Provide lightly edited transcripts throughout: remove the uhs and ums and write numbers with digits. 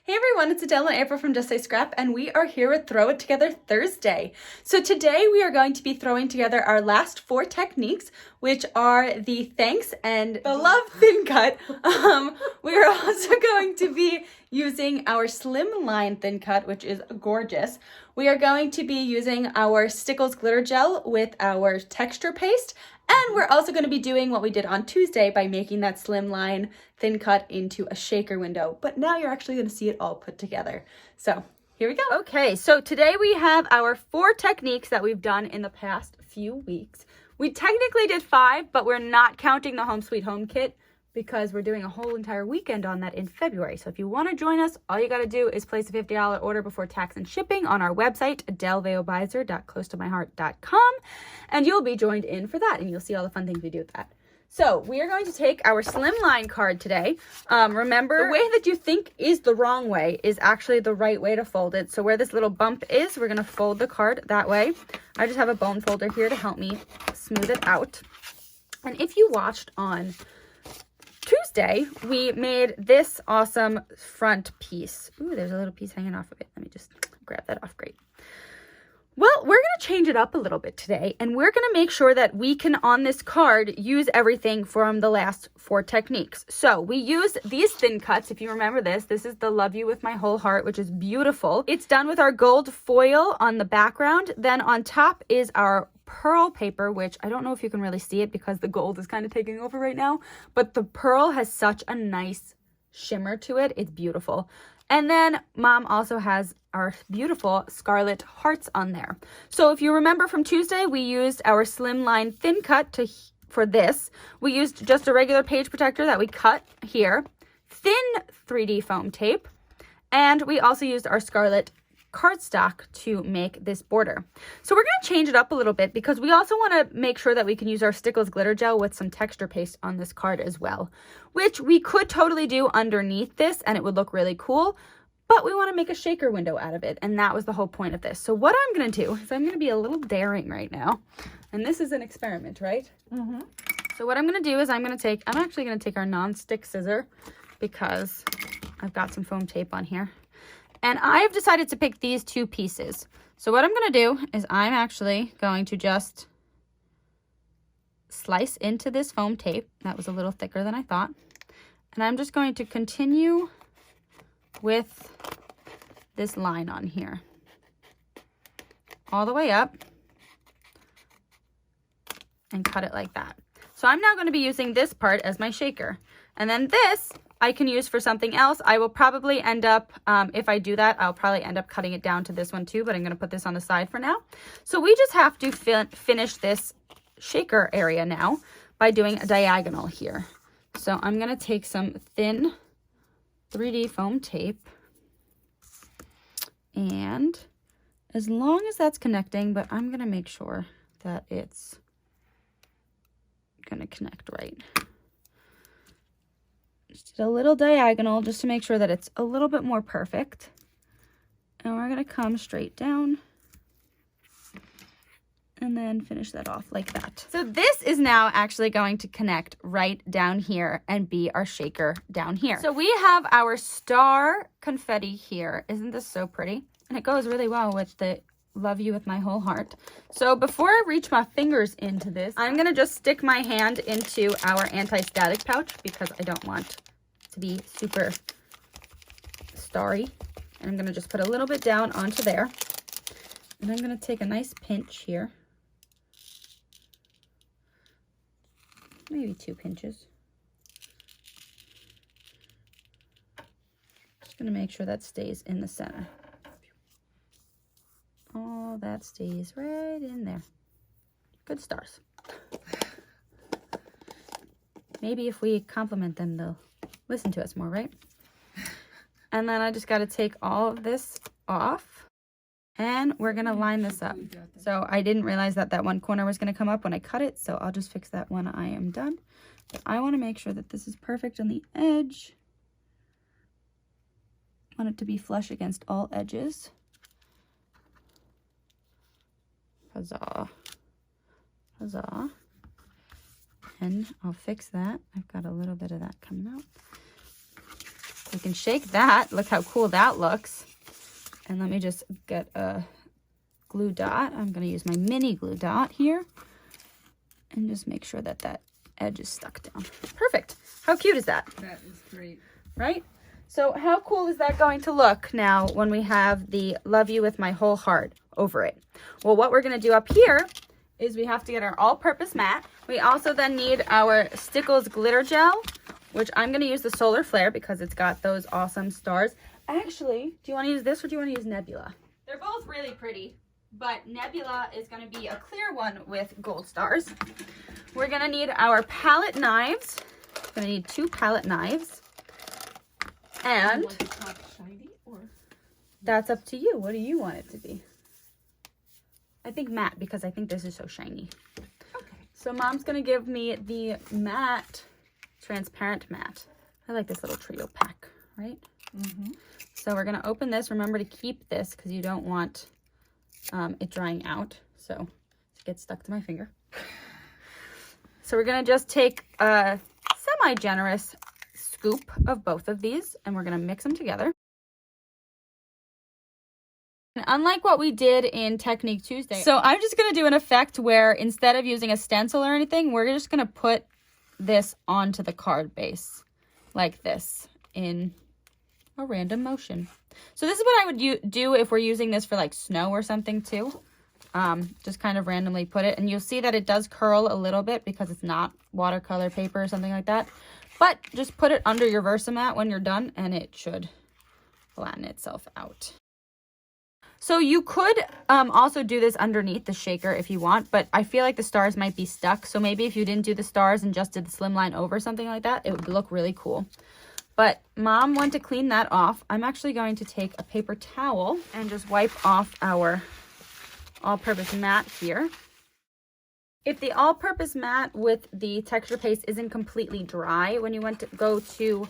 Hey everyone, it's Adele and April from Just Say Scrap, and we are here with Throw It Together Thursday. So today we are going to be throwing together our last 4 techniques, which are the thanks and the love thin cut. We are also going to be using our Slimline thin cut, which is gorgeous. We are going to be using our Stickles glitter gel with our texture paste. And we're also going to be doing what we did on Tuesday by making that Slimline thin cut into a shaker window. But now you're actually going to see it all put together. So here we go. Okay, so today we have our 4 techniques that we've done in the past few weeks. We technically did 5, but we're not counting the Home Sweet Home kit because we're doing a whole entire weekend on that in February. So if you want to join us, all you got to do is place a $50 order before tax and shipping on our website, adelveobizer.closetomyheart.com, and you'll be joined in for that, and you'll see all the fun things we do with that. So we are going to take our Slimline card today. Remember, the way that you think is the wrong way is actually the right way to fold it. So where this little bump is, we're going to fold the card that way. I just have a bone folder here to help me smooth it out. And if you watched on Tuesday, we made this awesome front piece. Ooh, there's a little piece hanging off of it. Let me just grab that off. Great. Well, we're going to change it up a little bit today, and we're going to make sure that we can, on this card, use everything from the last 4 techniques. So we used these thin cuts. If you remember this is the Love You With My Whole Heart, which is beautiful. It's done with our gold foil on the background. Then on top is our pearl paper, which I don't know if you can really see it because the gold is kind of taking over right now, but the pearl has such a nice shimmer to it. It's beautiful. And then Mom also has our beautiful scarlet hearts on there. So if you remember from Tuesday, we used our Slimline thin cut for this. We used just a regular page protector that we cut here, thin 3D foam tape, and we also used our scarlet cardstock to make this border. So we're going to change it up a little bit because we also want to make sure that we can use our Stickles glitter gel with some texture paste on this card as well, which we could totally do underneath this and it would look really cool, but we want to make a shaker window out of it, and that was the whole point of this. So what I'm going to do is I'm going to be a little daring right now, and this is an experiment, right? Mm-hmm. So what I'm going to do is I'm actually going to take our non-stick scissor because I've got some foam tape on here. And I've decided to pick these 2 pieces. So what I'm going to do is I'm actually going to just slice into this foam tape. That was a little thicker than I thought. And I'm just going to continue with this line on here. All the way up. And cut it like that. So I'm now going to be using this part as my shaker. And then this I can use for something else. I will probably end up, if I do that, I'll probably end up cutting it down to this one too, but I'm going to put this on the side for now. So we just have to finish this shaker area now by doing a diagonal here. So I'm going to take some thin 3D foam tape, and as long as that's connecting, but I'm going to make sure that it's going to connect right. Just a little diagonal just to make sure that it's a little bit more perfect. And we're going to come straight down and then finish that off like that. So this is now actually going to connect right down here and be our shaker down here. So we have our star confetti here. Isn't this so pretty? And it goes really well with the Love You With My Whole Heart. So before I reach my fingers into this, I'm going to just stick my hand into our anti-static pouch because I don't want to be super starry. And I'm going to just put a little bit down onto there. And I'm going to take a nice pinch here. Maybe 2 pinches. Just going to make sure that stays in the center. All that stays right in there. Good stars. Maybe if we compliment them, they'll listen to us more, right? And then I just got to take all of this off, and we're going to line this up. So I didn't realize that that one corner was going to come up when I cut it, so I'll just fix that when I am done. But I want to make sure that this is perfect on the edge. I want it to be flush against all edges. Huzzah. Huzzah. And I'll fix that. I've got a little bit of that coming out. We can shake that. Look how cool that looks. And let me just get a glue dot. I'm going to use my mini glue dot here. And just make sure that that edge is stuck down. Perfect. How cute is that? That is great. Right? So how cool is that going to look now when we have the love you with my whole heart over it? Well, what we're going to do up here is we have to get our all-purpose mat. We also then need our Stickles glitter gel, which I'm going to use the Solar Flare because it's got those awesome stars. Actually, do you want to use this or do you want to use Nebula? They're both really pretty, but Nebula is going to be a clear one with gold stars. We're going to need our palette knives. We're going to need 2 palette knives. And shiny or that's up to you. What do you want it to be? I think matte because I think this is so shiny. okay. So Mom's going to give me the matte, transparent matte. I like this little trio pack, right? Mm-hmm. So we're going to open this. Remember to keep this because you don't want it drying out. So it gets stuck to my finger. So we're going to just take a semi-generous scoop of both of these and we're going to mix them together. And unlike what we did in Technique Tuesday, so I'm just going to do an effect where instead of using a stencil or anything, we're just going to put this onto the card base like this in a random motion. So this is what I would do if we're using this for like snow or something too. Just kind of randomly put it, and you'll see that it does curl a little bit because it's not watercolor paper or something like that. But just put it under your Versamat when you're done and it should flatten itself out. So you could also do this underneath the shaker if you want, but I feel like the stars might be stuck. So maybe if you didn't do the stars and just did the Slimline over something like that, it would look really cool. But Mom went to clean that off. I'm actually going to take a paper towel and just wipe off our all-purpose mat here. If the all-purpose mat with the texture paste isn't completely dry when you went to go to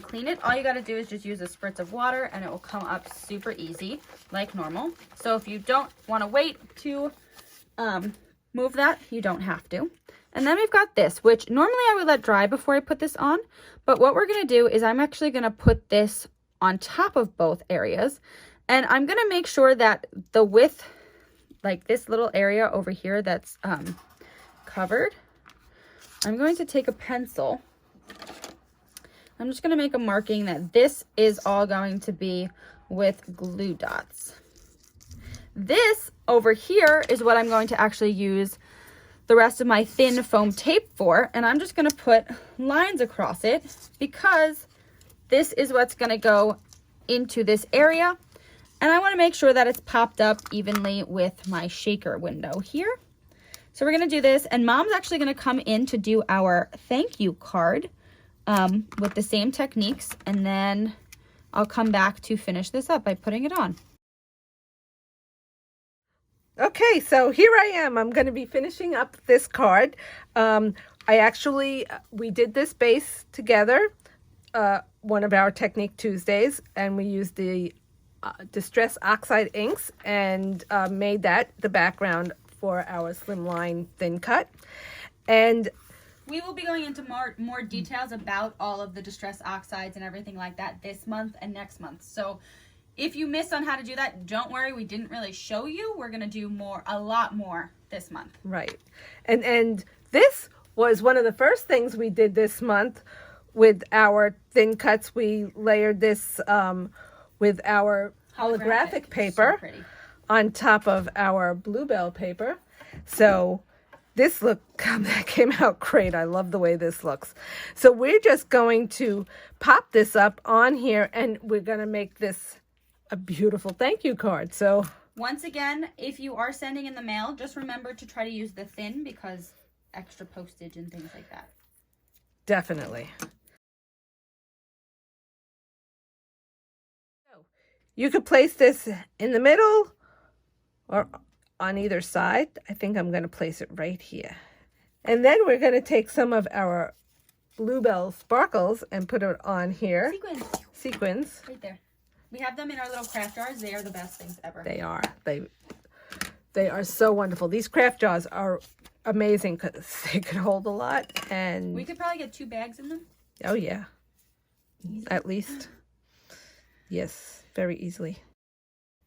clean it, all you got to do is just use a spritz of water and it will come up super easy like normal. So if you don't want to wait to move that, you don't have to. And then we've got this, which normally I would let dry before I put this on. But what we're going to do is I'm actually going to put this on top of both areas. And I'm going to make sure that the width, like this little area over here that's covered, I'm going to take a pencil. I'm just going to make a marking that this is all going to be with glue dots. This over here is what I'm going to actually use the rest of my thin foam tape for, and I'm just going to put lines across it because this is what's going to go into this area, and I want to make sure that it's popped up evenly with my shaker window here. So we're going to do this, and Mom's actually going to come in to do our thank you card with the same techniques, and then I'll come back to finish this up by putting it on. Okay, so here I am. I'm going to be finishing up this card. We did this base together, one of our Technique Tuesdays, and we used the Distress Oxide inks and made that the background for our Slimline thin cut. And we will be going into more details about all of the Distress Oxides and everything like that this month and next month. So if you missed on how to do that, don't worry, we didn't really show you. We're going to do a lot more this month. Right. And this was one of the first things we did this month with our thin cuts. We layered this with our holographic paper on top of our Bluebell paper. So this that came out great. I love the way this looks. So we're just going to pop this up on here and we're going to make this a beautiful thank you card. So once again, if you are sending in the mail, just remember to try to use the thin because extra postage and things like that. Definitely. So you could place this in the middle or on either side. I think I'm going to place it right here. And then we're going to take some of our Bluebell sparkles and put it on here. Sequins. Right there. We have them in our little craft jars. They are the best things ever. They are. They are so wonderful. These craft jars are amazing because they can hold a lot. And we could probably get 2 bags in them. Oh, yeah. Easy. At least. Yes, very easily.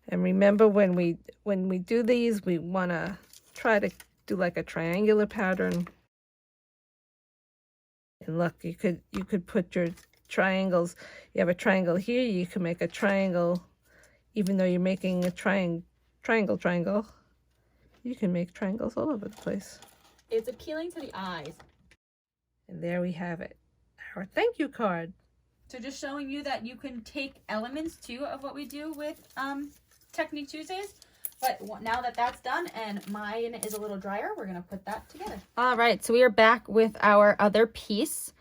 And remember, when we do these, we want to try to do like a triangular pattern. And look, you could put your triangles. You have a triangle here, you can make a triangle. Even though you're making a triangle, you can make triangles all over the place. It's appealing to the eyes. And there we have it, our thank you card. So just showing you that you can take elements too of what we do with Technique Tuesdays. But now that that's done and mine is a little drier, we're going to put that together. All right, so we are back with our other piece.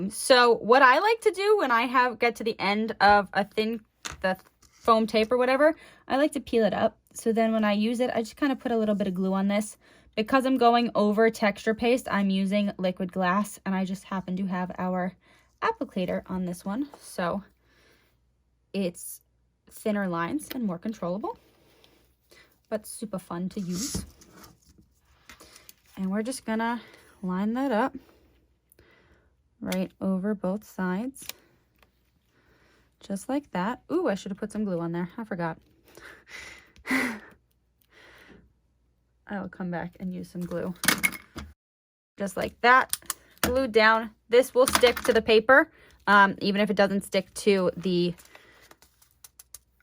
So what I like to do when I get to the end of the foam tape or whatever, I like to peel it up. So then when I use it, I just kind of put a little bit of glue on this. Because I'm going over texture paste, I'm using liquid glass, and I just happen to have our applicator on this one. So it's thinner lines and more controllable, but super fun to use. And we're just gonna line that up right over both sides. Just like that. Ooh, I should have put some glue on there. I forgot. I will come back and use some glue. Just like that. Glued down. This will stick to the paper, even if it doesn't stick to the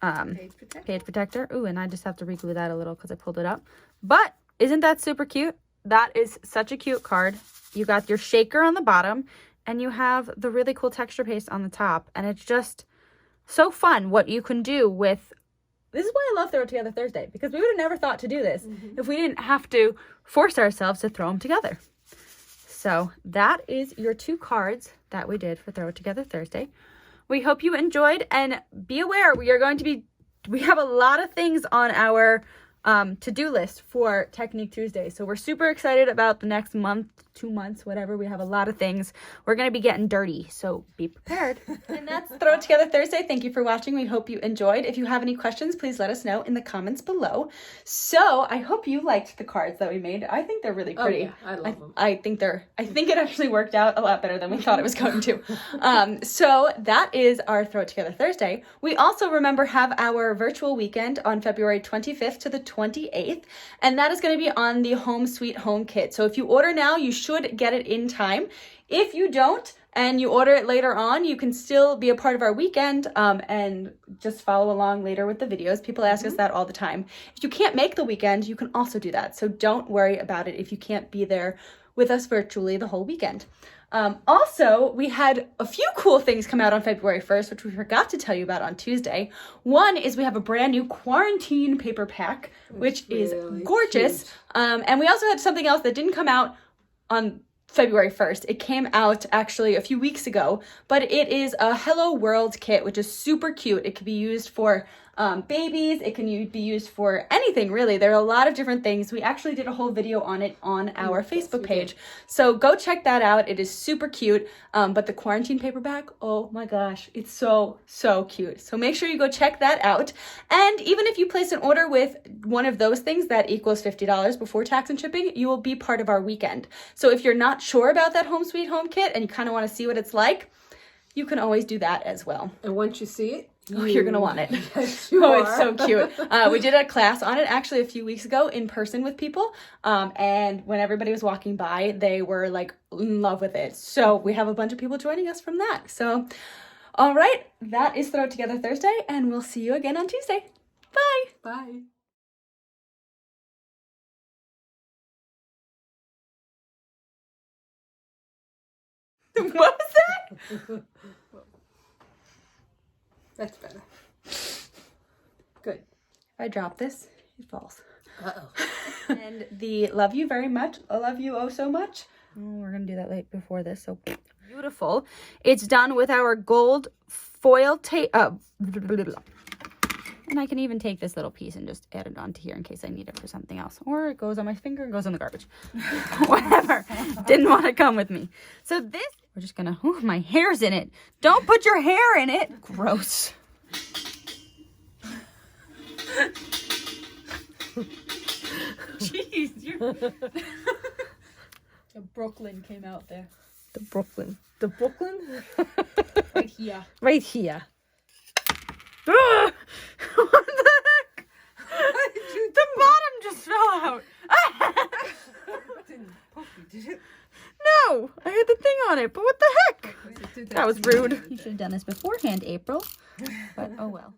page protector. Ooh, and I just have to re-glue that a little because I pulled it up. But isn't that super cute? That is such a cute card. You got your shaker on the bottom, and you have the really cool texture paste on the top. And it's just so fun what you can do with. This is why I love Throw It Together Thursday, because we would have never thought to do this if we didn't have to force ourselves to throw them together. So that is your 2 cards that we did for Throw It Together Thursday. We hope you enjoyed, and be aware we have a lot of things on our to-do list for Technique Tuesday. So we're super excited about the next month, 2 months, whatever. We have a lot of things. We're going to be getting dirty, so be prepared. And that's Throw It Together Thursday. Thank you for watching. We hope you enjoyed. If you have any questions, please let us know in the comments below. So I hope you liked the cards that we made. I think they're really pretty. Oh, yeah, I love them. I think it actually worked out a lot better than we thought it was going to. So that is our Throw It Together Thursday. We also, remember, have our virtual weekend on February 25th to the 28th, and that is going to be on the Home Sweet Home kit. So if you order now, you should get it in time. If you don't and you order it later on, you can still be a part of our weekend and just follow along later with the videos. People ask us that all the time. If you can't make the weekend, you can also do that. So don't worry about it if you can't be there with us virtually the whole weekend. Also, we had a few cool things come out on February 1st, which we forgot to tell you about on Tuesday. One is we have a brand new quarantine paper pack, which is gorgeous. And we also had something else that didn't come out on February 1st. It came out actually a few weeks ago, but it is a Hello World kit, which is super cute. It can be used for babies. It can be used for anything, really. There are a lot of different things. We actually did a whole video on it on our Facebook page. So go check that out. It is super cute. But the quarantine paperback, oh my gosh, it's so, so cute. So make sure you go check that out. And even if you place an order with one of those things that equals $50 before tax and shipping, you will be part of our weekend. So if you're not sure about that Home Sweet Home kit and you kind of want to see what it's like, you can always do that as well. And once you see it, you're going to want it. Yes, you are. It's so cute. We did a class on it actually a few weeks ago in person with people. And when everybody was walking by, they were like in love with it. So we have a bunch of people joining us from that. So, all right, that is Throw It Together Thursday, and we'll see you again on Tuesday. Bye. Bye. What was that? That's better. Good. If I drop this, it falls. Uh-oh. And the love you very much. I love you oh so much. Oh, we're going to do that late before this. So beautiful. It's done with our gold foil tape. And I can even take this little piece and just add it onto here in case I need it for something else. Or it goes on my finger and goes in the garbage. Whatever. Didn't want to come with me. So this, we're just going to, my hair's in it. Don't put your hair in it. Gross. Jeez, you're... The Brooklyn came out there. The Brooklyn. The Brooklyn? Right here. Right here. had the thing on it, but what the heck? That was rude. You should have done this beforehand, April. But oh well.